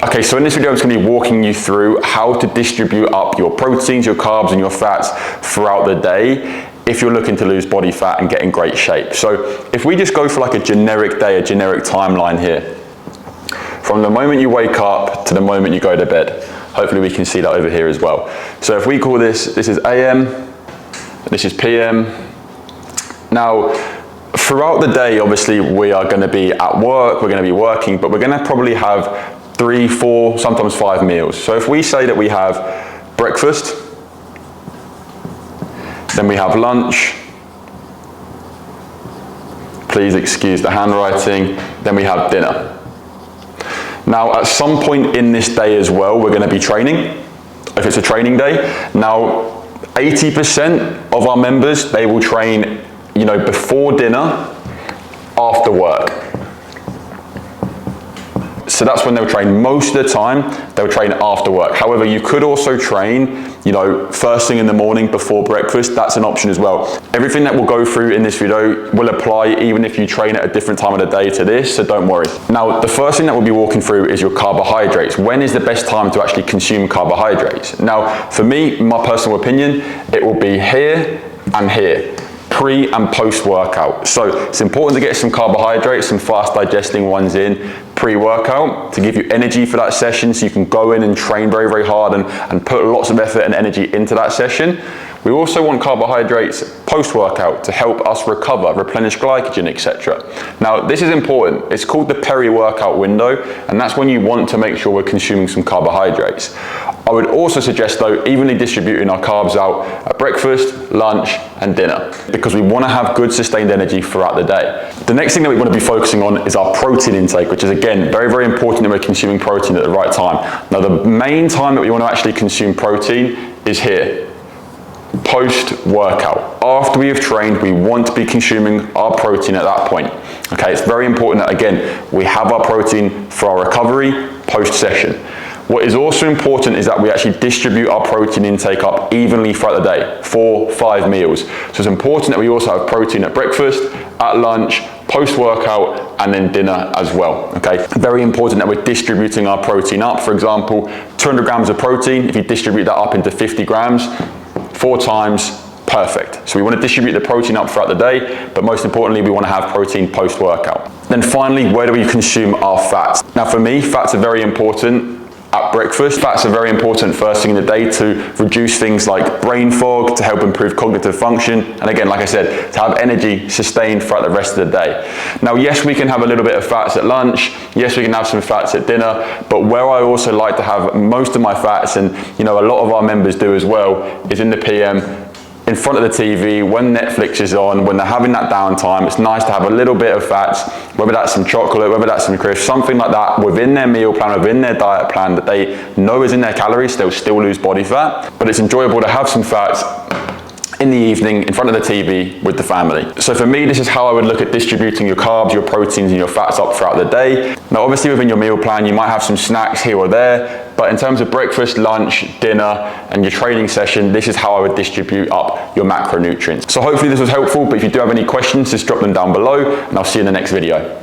Okay, so in this video I'm just going to be walking you through how to distribute up your proteins, your carbs and your fats throughout the day if you're looking to lose body fat and get in great shape. So if we just go for like a generic day, a generic timeline here, from the moment you wake up to the moment you go to bed. Hopefully we can see that over here as well. So if we call this is AM, this is PM. Now, throughout the day, obviously we are going to be at work, we're going to be working, but we're going to probably have 3, 4, sometimes 5 meals. So if we say that we have breakfast, then we have lunch, please excuse the handwriting, then we have dinner. Now, at some point in this day as well, we're going to be training, if it's a training day. Now, 80% of our members, they will train, before dinner, after work. So that's when they'll train. Most of the time, they'll train after work. However, you could also train, first thing in the morning before breakfast. That's an option as well. Everything that we'll go through in this video will apply even if you train at a different time of the day to this, so don't worry. Now, the first thing that we'll be walking through is your carbohydrates. When is the best time to actually consume carbohydrates? Now, for me, my personal opinion, it will be here and here. Pre and post workout. So it's important to get some carbohydrates, some fast digesting ones in pre-workout to give you energy for that session so you can go in and train very, very hard and put lots of effort and energy into that session. We also want carbohydrates post-workout to help us recover, replenish glycogen, etc. Now, this is important. It's called the peri-workout window, and that's when you want to make sure we're consuming some carbohydrates. I would also suggest, though, evenly distributing our carbs out at breakfast, lunch, and dinner, because we want to have good sustained energy throughout the day. The next thing that we want to be focusing on is our protein intake, which is, again, very, very important that we're consuming protein at the right time. Now, the main time that we want to actually consume protein is here. Post-workout. After we have trained, we want to be consuming our protein at that point. Okay, it's very important that, again, we have our protein for our recovery post-session. What is also important is that we actually distribute our protein intake up evenly throughout the day, 4, 5 meals. So it's important that we also have protein at breakfast, at lunch, post-workout, and then dinner as well, okay? Very important that we're distributing our protein up. For example, 200 grams of protein, if you distribute that up into 50 grams, 4 times, perfect. So we want to distribute the protein up throughout the day, but most importantly, we want to have protein post-workout. Then finally, where do we consume our fats? Now for me, fats are very important at breakfast. Fats are very important first thing in the day to reduce things like brain fog, to help improve cognitive function, and again, like I said, to have energy sustained throughout the rest of the day. Now, yes, we can have a little bit of fats at lunch, yes, we can have some fats at dinner, but where I also like to have most of my fats, and a lot of our members do as well, is in the PM, in front of the TV, when Netflix is on, when they're having that downtime. It's nice to have a little bit of fats, whether that's some chocolate, whether that's some crisps, something like that within their meal plan, within their diet plan that they know is in their calories. They'll still lose body fat, but it's enjoyable to have some fats in the evening in front of the TV with the family. So for me, this is how I would look at distributing your carbs, your proteins and your fats up throughout the day. Now obviously within your meal plan, you might have some snacks here or there, but in terms of breakfast, lunch, dinner, and your training session, this is how I would distribute up your macronutrients. So hopefully this was helpful, but if you do have any questions, just drop them down below, and I'll see you in the next video.